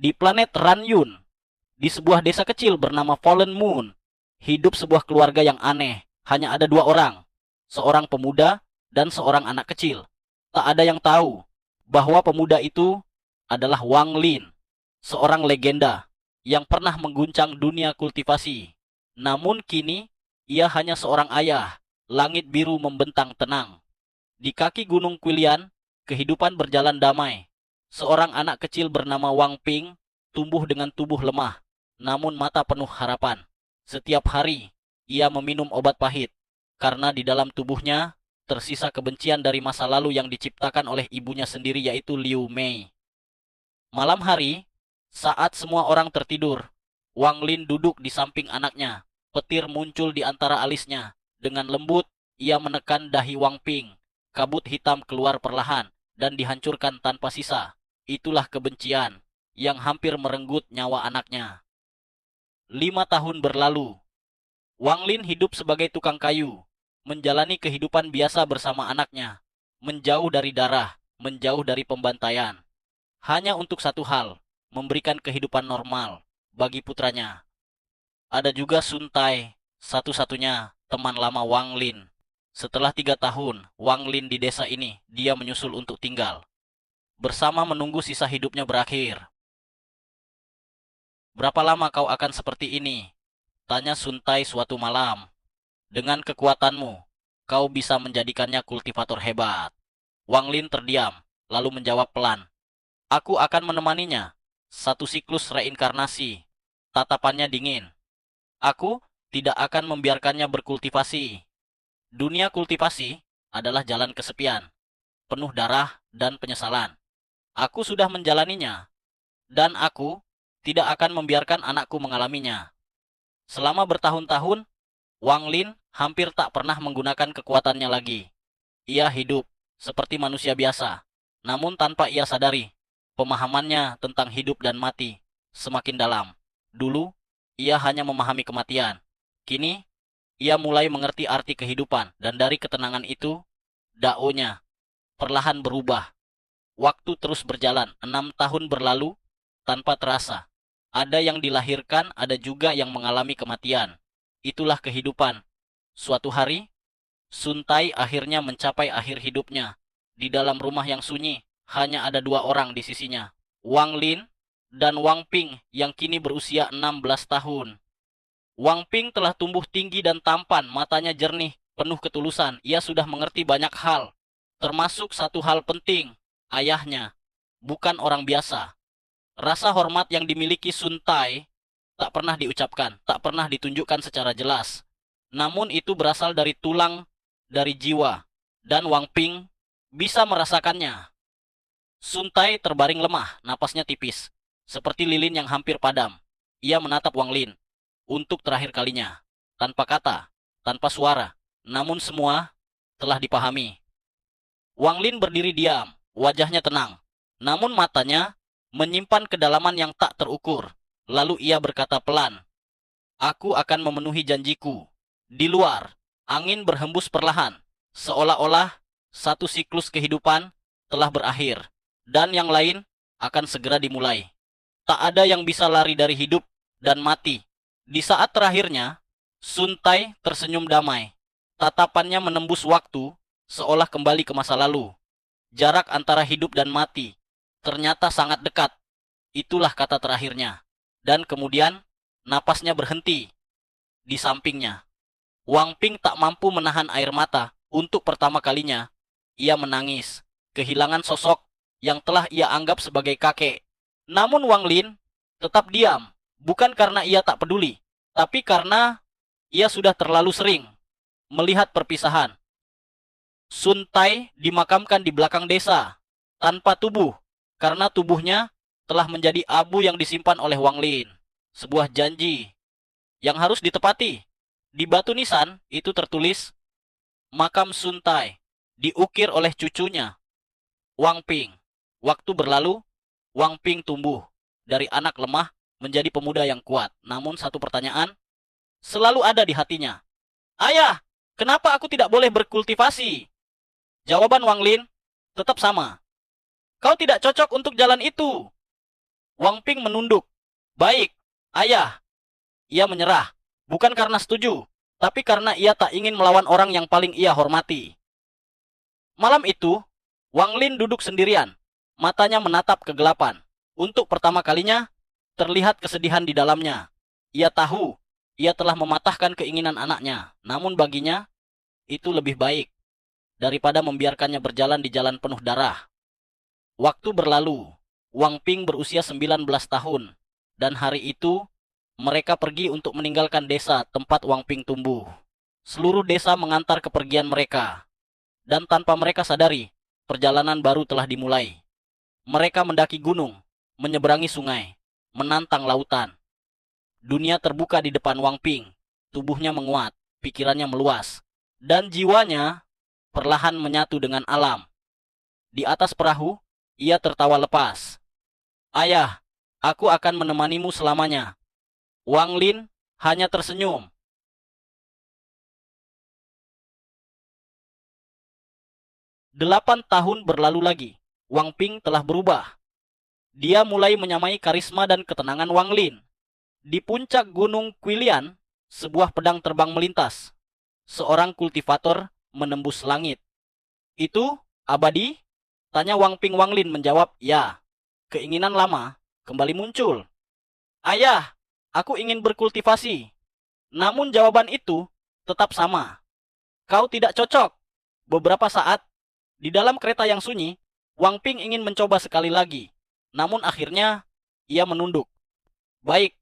Di planet Ranyun, di sebuah desa kecil bernama Fallen Moon, hidup sebuah keluarga yang aneh. Hanya ada dua orang, seorang pemuda dan seorang anak kecil. Tak ada yang tahu bahwa pemuda itu adalah Wang Lin, seorang legenda yang pernah mengguncang dunia kultivasi. Namun kini, ia hanya seorang ayah. Langit biru membentang tenang. Di kaki Gunung Quilian, kehidupan berjalan damai. Seorang anak kecil bernama Wang Ping tumbuh dengan tubuh lemah, namun mata penuh harapan. Setiap hari, ia meminum obat pahit, karena di dalam tubuhnya tersisa kebencian dari masa lalu yang diciptakan oleh ibunya sendiri, yaitu Liu Mei. Malam hari, saat semua orang tertidur, Wang Lin duduk di samping anaknya. Petir muncul di antara alisnya. Dengan lembut, ia menekan dahi Wang Ping. Kabut hitam keluar perlahan dan dihancurkan tanpa sisa. Itulah kebencian yang hampir merenggut nyawa anaknya. 5 tahun berlalu. Wang Lin hidup sebagai tukang kayu, menjalani kehidupan biasa bersama anaknya, menjauh dari darah, menjauh dari pembantaian. Hanya untuk satu hal, memberikan kehidupan normal bagi putranya. Ada juga Sun Tai, satu-satunya teman lama Wang Lin. Setelah 3 tahun, Wang Lin di desa ini, dia menyusul untuk tinggal. Bersama menunggu sisa hidupnya berakhir. Berapa lama kau akan seperti ini? Tanya Sun Tai suatu malam. Dengan kekuatanmu, kau bisa menjadikannya kultivator hebat. Wang Lin terdiam, lalu menjawab pelan. Aku akan menemaninya. Satu siklus reinkarnasi. Tatapannya dingin. Aku tidak akan membiarkannya berkultivasi. Dunia kultivasi adalah jalan kesepian, penuh darah dan penyesalan. Aku sudah menjalaninya, dan aku tidak akan membiarkan anakku mengalaminya. Selama bertahun-tahun, Wang Lin hampir tak pernah menggunakan kekuatannya lagi. Ia hidup seperti manusia biasa, namun tanpa ia sadari, pemahamannya tentang hidup dan mati semakin dalam. Dulu, ia hanya memahami kematian. Kini, ia mulai mengerti arti kehidupan, dan dari ketenangan itu, daonya perlahan berubah. Waktu terus berjalan, 6 tahun berlalu tanpa terasa. Ada yang dilahirkan, ada juga yang mengalami kematian. Itulah kehidupan. Suatu hari, Sun Tai akhirnya mencapai akhir hidupnya. Di dalam rumah yang sunyi, hanya ada dua orang di sisinya. Wang Lin dan Wang Ping yang kini berusia 16 tahun. Wang Ping telah tumbuh tinggi dan tampan, matanya jernih, penuh ketulusan. Ia sudah mengerti banyak hal, termasuk satu hal penting. Ayahnya bukan orang biasa. Rasa hormat yang dimiliki Sun Tai tak pernah diucapkan, tak pernah ditunjukkan secara jelas. Namun itu berasal dari tulang, dari jiwa. Dan Wang Ping bisa merasakannya. Sun Tai terbaring lemah, napasnya tipis. Seperti lilin yang hampir padam. Ia menatap Wang Lin untuk terakhir kalinya. Tanpa kata, tanpa suara. Namun semua telah dipahami. Wang Lin berdiri diam, wajahnya tenang. Namun matanya menyimpan kedalaman yang tak terukur. Lalu ia berkata pelan, aku akan memenuhi janjiku. Di luar, angin berhembus perlahan, seolah-olah satu siklus kehidupan telah berakhir, dan yang lain akan segera dimulai. Tak ada yang bisa lari dari hidup dan mati. Di saat terakhirnya, Sun Tai tersenyum damai. Tatapannya menembus waktu, seolah kembali ke masa lalu. Jarak antara hidup dan mati ternyata sangat dekat. Itulah kata terakhirnya. Dan kemudian, napasnya berhenti di sampingnya. Wang Ping tak mampu menahan air mata. Untuk pertama kalinya, ia menangis. Kehilangan sosok yang telah ia anggap sebagai kakek. Namun Wang Lin tetap diam. Bukan karena ia tak peduli, tapi karena ia sudah terlalu sering melihat perpisahan. Sun Tai dimakamkan di belakang desa, tanpa tubuh, karena tubuhnya telah menjadi abu yang disimpan oleh Wang Lin. Sebuah janji yang harus ditepati. Di batu nisan itu tertulis, makam Sun Tai, diukir oleh cucunya, Wang Ping. Waktu berlalu, Wang Ping tumbuh dari anak lemah menjadi pemuda yang kuat. Namun satu pertanyaan selalu ada di hatinya. Ayah, kenapa aku tidak boleh berkultivasi? Jawaban Wang Lin tetap sama. Kau tidak cocok untuk jalan itu. Wang Ping menunduk. Baik, ayah. Ia menyerah. Bukan karena setuju, tapi karena ia tak ingin melawan orang yang paling ia hormati. Malam itu, Wang Lin duduk sendirian. Matanya menatap kegelapan. Untuk pertama kalinya, terlihat kesedihan di dalamnya. Ia tahu, ia telah mematahkan keinginan anaknya. Namun baginya, itu lebih baik daripada membiarkannya berjalan di jalan penuh darah. Waktu berlalu. Wang Ping berusia 19 tahun. Dan hari itu, mereka pergi untuk meninggalkan desa tempat Wang Ping tumbuh. Seluruh desa mengantar kepergian mereka. Dan tanpa mereka sadari, perjalanan baru telah dimulai. Mereka mendaki gunung, menyeberangi sungai, menantang lautan. Dunia terbuka di depan Wang Ping. Tubuhnya menguat, pikirannya meluas, dan jiwanya perlahan menyatu dengan alam. Di atas perahu, ia tertawa lepas. Ayah, aku akan menemanimu selamanya. Wang Lin hanya tersenyum. 8 tahun berlalu lagi. Wang Ping telah berubah. Dia mulai menyamai karisma dan ketenangan Wang Lin. Di puncak gunung Quilian, sebuah pedang terbang melintas. Seorang kultivator menembus langit. Itu abadi? Tanya Wang Ping. Wang Lin menjawab, ya. Keinginan lama kembali muncul. Ayah, aku ingin berkultivasi. Namun jawaban itu tetap sama. Kau tidak cocok. Beberapa saat, di dalam kereta yang sunyi, Wang Ping ingin mencoba sekali lagi. Namun akhirnya, ia menunduk. Baik,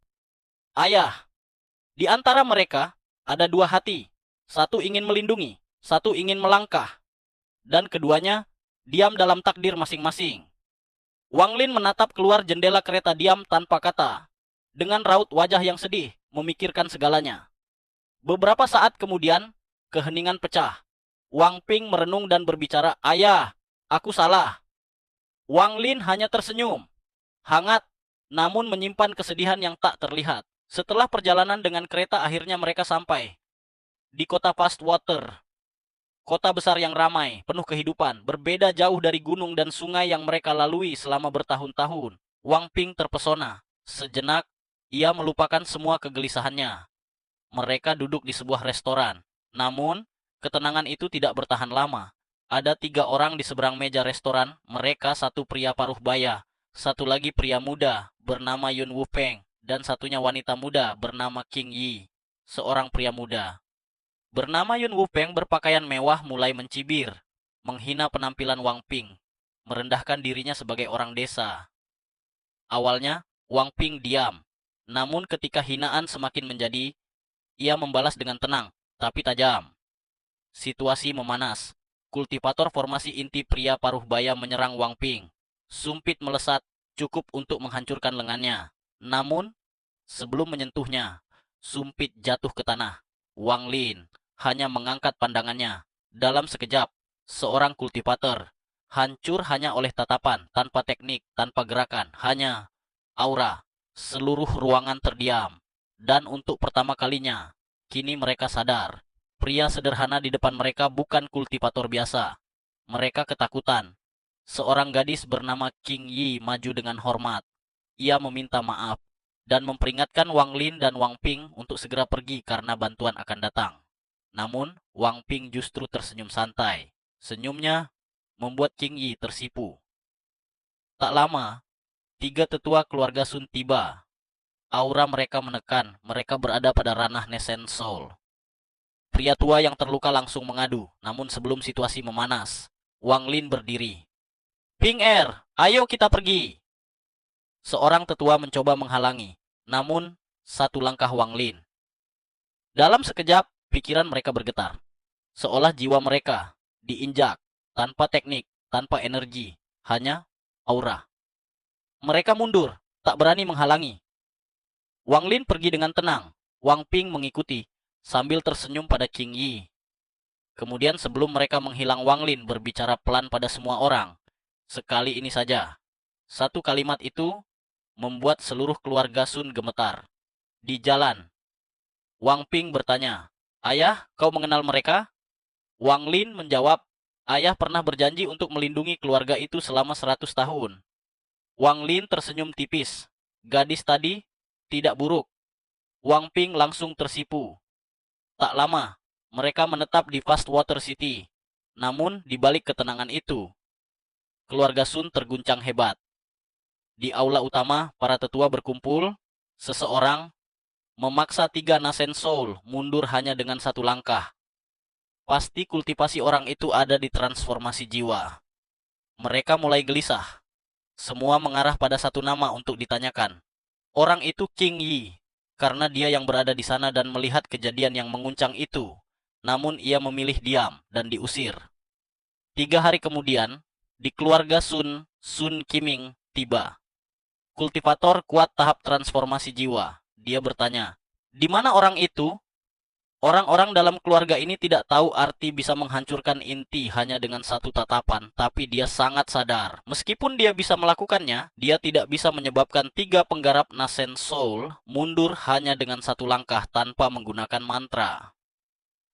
ayah. Di antara mereka, ada dua hati. Satu ingin melindungi, satu ingin melangkah. Dan keduanya, diam dalam takdir masing-masing. Wang Lin menatap keluar jendela kereta diam tanpa kata. Dengan raut wajah yang sedih, memikirkan segalanya. Beberapa saat kemudian, keheningan pecah. Wang Ping merenung dan berbicara, ayah, aku salah. Wang Lin hanya tersenyum. Hangat, namun menyimpan kesedihan yang tak terlihat. Setelah perjalanan dengan kereta akhirnya mereka sampai di kota Fastwater. Kota besar yang ramai, penuh kehidupan, berbeda jauh dari gunung dan sungai yang mereka lalui selama bertahun-tahun. Wang Ping terpesona. Sejenak, ia melupakan semua kegelisahannya. Mereka duduk di sebuah restoran. Namun, ketenangan itu tidak bertahan lama. Ada 3 orang di seberang meja restoran. Mereka satu pria paruh baya, satu lagi pria muda bernama Yun Wu Peng, dan satunya wanita muda bernama King Yi. Seorang pria muda bernama Yun Wu Peng berpakaian mewah mulai mencibir, menghina penampilan Wang Ping, merendahkan dirinya sebagai orang desa. Awalnya, Wang Ping diam. Namun ketika hinaan semakin menjadi, ia membalas dengan tenang, tapi tajam. Situasi memanas. Kultivator formasi inti pria paruh baya menyerang Wang Ping. Sumpit melesat, cukup untuk menghancurkan lengannya. Namun, sebelum menyentuhnya, sumpit jatuh ke tanah. Wang Lin hanya mengangkat pandangannya. Dalam sekejap, seorang kultivator hancur hanya oleh tatapan, tanpa teknik, tanpa gerakan, hanya aura. Seluruh ruangan terdiam. Dan untuk pertama kalinya, kini mereka sadar, pria sederhana di depan mereka bukan kultivator biasa. Mereka ketakutan. Seorang gadis bernama King Yi maju dengan hormat. Ia meminta maaf dan memperingatkan Wang Lin dan Wang Ping untuk segera pergi karena bantuan akan datang. Namun, Wang Ping justru tersenyum santai. Senyumnya membuat King Yi tersipu. Tak lama, 3 tetua keluarga Sun tiba. Aura mereka menekan, mereka berada pada ranah Nesen Soul. Pria tua yang terluka langsung mengadu, namun sebelum situasi memanas, Wang Lin berdiri. Ping Er, ayo kita pergi. Seorang tetua mencoba menghalangi, namun satu langkah Wang Lin. Dalam sekejap, pikiran mereka bergetar. Seolah jiwa mereka diinjak, tanpa teknik, tanpa energi, hanya aura. Mereka mundur, tak berani menghalangi. Wang Lin pergi dengan tenang. Wang Ping mengikuti, sambil tersenyum pada King Yi. Kemudian sebelum mereka menghilang, Wang Lin berbicara pelan pada semua orang. Sekali ini saja. Satu kalimat itu membuat seluruh keluarga Sun gemetar. Di jalan, Wang Ping bertanya, ayah, kau mengenal mereka? Wang Lin menjawab, ayah pernah berjanji untuk melindungi keluarga itu selama 100 tahun. Wang Lin tersenyum tipis. Gadis tadi tidak buruk. Wang Ping langsung tersipu. Tak lama, mereka menetap di Fastwater City. Namun, di balik ketenangan itu, keluarga Sun terguncang hebat. Di aula utama, para tetua berkumpul. Seseorang memaksa 3 Nasen Soul mundur hanya dengan 1 langkah. Pasti kultivasi orang itu ada di transformasi jiwa. Mereka mulai gelisah. Semua mengarah pada satu nama untuk ditanyakan. Orang itu King Yi, karena dia yang berada di sana dan melihat kejadian yang menguncang itu. Namun ia memilih diam dan diusir. 3 hari kemudian, di keluarga Sun, Sun Qiming tiba. Kultivator kuat tahap transformasi jiwa. Dia bertanya, "Di mana orang itu?" Orang-orang dalam keluarga ini tidak tahu arti bisa menghancurkan inti hanya dengan 1 tatapan, tapi dia sangat sadar. Meskipun dia bisa melakukannya, dia tidak bisa menyebabkan 3 penggarap Nasen Soul mundur hanya dengan 1 langkah tanpa menggunakan mantra.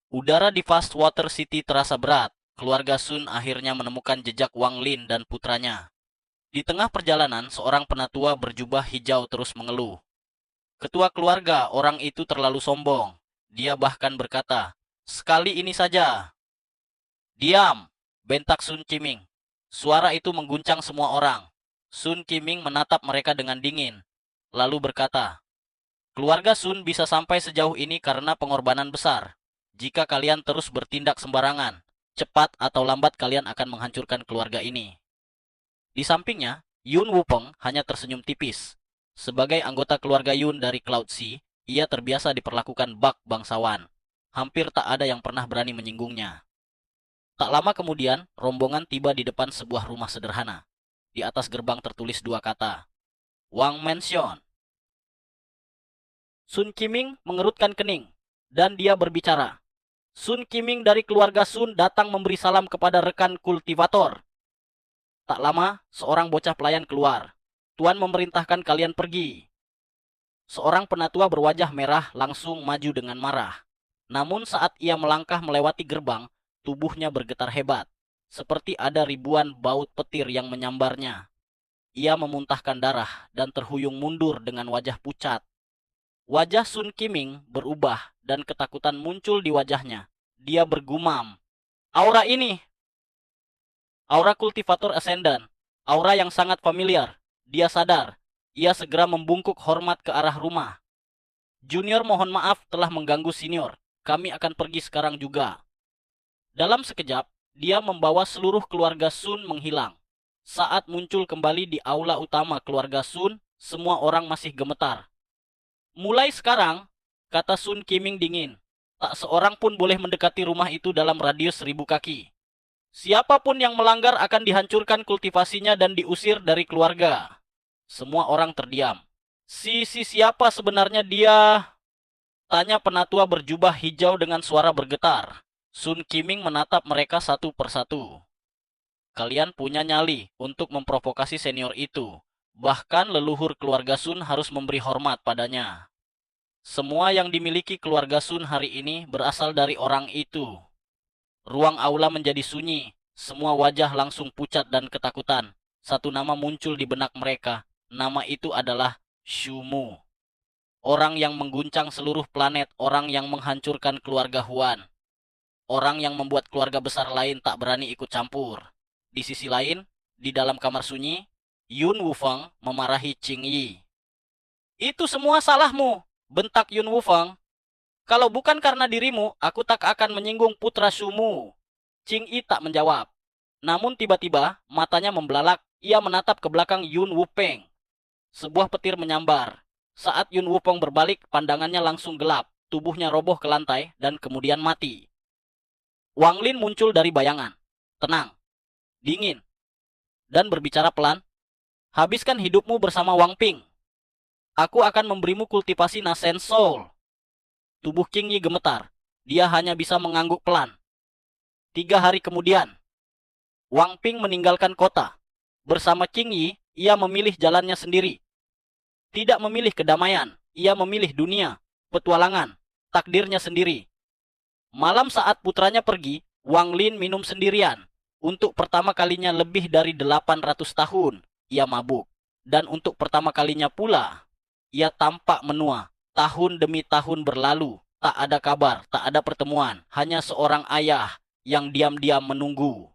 Udara di Fastwater City terasa berat. Keluarga Sun akhirnya menemukan jejak Wang Lin dan putranya. Di tengah perjalanan, seorang penatua berjubah hijau terus mengeluh. Ketua keluarga, orang itu terlalu sombong. Dia bahkan berkata, "Sekali ini saja." "Diam!" bentak Sun Qiming. Suara itu mengguncang semua orang. Sun Qiming menatap mereka dengan dingin, lalu berkata, "Keluarga Sun bisa sampai sejauh ini karena pengorbanan besar. Jika kalian terus bertindak sembarangan, cepat atau lambat kalian akan menghancurkan keluarga ini." Di sampingnya, Yun Wupeng hanya tersenyum tipis. Sebagai anggota keluarga Yun dari Cloud Sea, ia terbiasa diperlakukan bak bangsawan. Hampir tak ada yang pernah berani menyinggungnya. Tak lama kemudian, rombongan tiba di depan sebuah rumah sederhana. Di atas gerbang tertulis 2 kata, "Wang Mansion." Sun Qiming mengerutkan kening, dan dia berbicara. Sun Qiming dari keluarga Sun datang memberi salam kepada rekan kultivator. Tak lama, seorang bocah pelayan keluar. "Tuan memerintahkan kalian pergi." Seorang penatua berwajah merah langsung maju dengan marah. Namun saat ia melangkah melewati gerbang, tubuhnya bergetar hebat. Seperti ada ribuan baut petir yang menyambarnya. Ia memuntahkan darah dan terhuyung mundur dengan wajah pucat. Wajah Sun Qiming berubah dan ketakutan muncul di wajahnya. Dia bergumam, "Aura ini! Aura kultivator Ascendant. Aura yang sangat familiar." Dia sadar. Ia segera membungkuk hormat ke arah rumah. "Junior mohon maaf telah mengganggu senior. Kami akan pergi sekarang juga." Dalam sekejap, dia membawa seluruh keluarga Sun menghilang. Saat muncul kembali di aula utama keluarga Sun, semua orang masih gemetar. "Mulai sekarang," kata Sun Qiming dingin, "tak seorang pun boleh mendekati rumah itu dalam radius 1000 kaki. Siapapun yang melanggar akan dihancurkan kultivasinya dan diusir dari keluarga." Semua orang terdiam. Siapa sebenarnya dia?" tanya penatua berjubah hijau dengan suara bergetar. Sun Qiming menatap mereka satu persatu. "Kalian punya nyali untuk memprovokasi senior itu. Bahkan leluhur keluarga Sun harus memberi hormat padanya. Semua yang dimiliki keluarga Sun hari ini berasal dari orang itu." Ruang aula menjadi sunyi. Semua wajah langsung pucat dan ketakutan. Satu nama muncul di benak mereka. Nama itu adalah Shu-mu. Orang yang mengguncang seluruh planet, orang yang menghancurkan keluarga Huan. Orang yang membuat keluarga besar lain tak berani ikut campur. Di sisi lain, di dalam kamar sunyi, Yun Wufeng memarahi Qing Yi. "Itu semua salahmu," bentak Yun Wufeng. "Kalau bukan karena dirimu, aku tak akan menyinggung putra Shu-mu." Qing Yi tak menjawab. Namun tiba-tiba, matanya membelalak. Ia menatap ke belakang Yun Wupeng. Sebuah petir menyambar. Saat Yun Wupeng berbalik, pandangannya langsung gelap. Tubuhnya roboh ke lantai dan kemudian mati. Wang Lin muncul dari bayangan. Tenang, dingin, dan berbicara pelan. "Habiskan hidupmu bersama Wang Ping. Aku akan memberimu kultivasi Nasen Soul." Tubuh Qing Yi gemetar. Dia hanya bisa mengangguk pelan. 3 hari kemudian, Wang Ping meninggalkan kota. Bersama Qing Yi, ia memilih jalannya sendiri. Tidak memilih kedamaian, ia memilih dunia, petualangan, takdirnya sendiri. Malam saat putranya pergi, Wang Lin minum sendirian. Untuk pertama kalinya lebih dari 800 tahun, ia mabuk. Dan untuk pertama kalinya pula, ia tampak menua. Tahun demi tahun berlalu, tak ada kabar, tak ada pertemuan. Hanya seorang ayah yang diam-diam menunggu.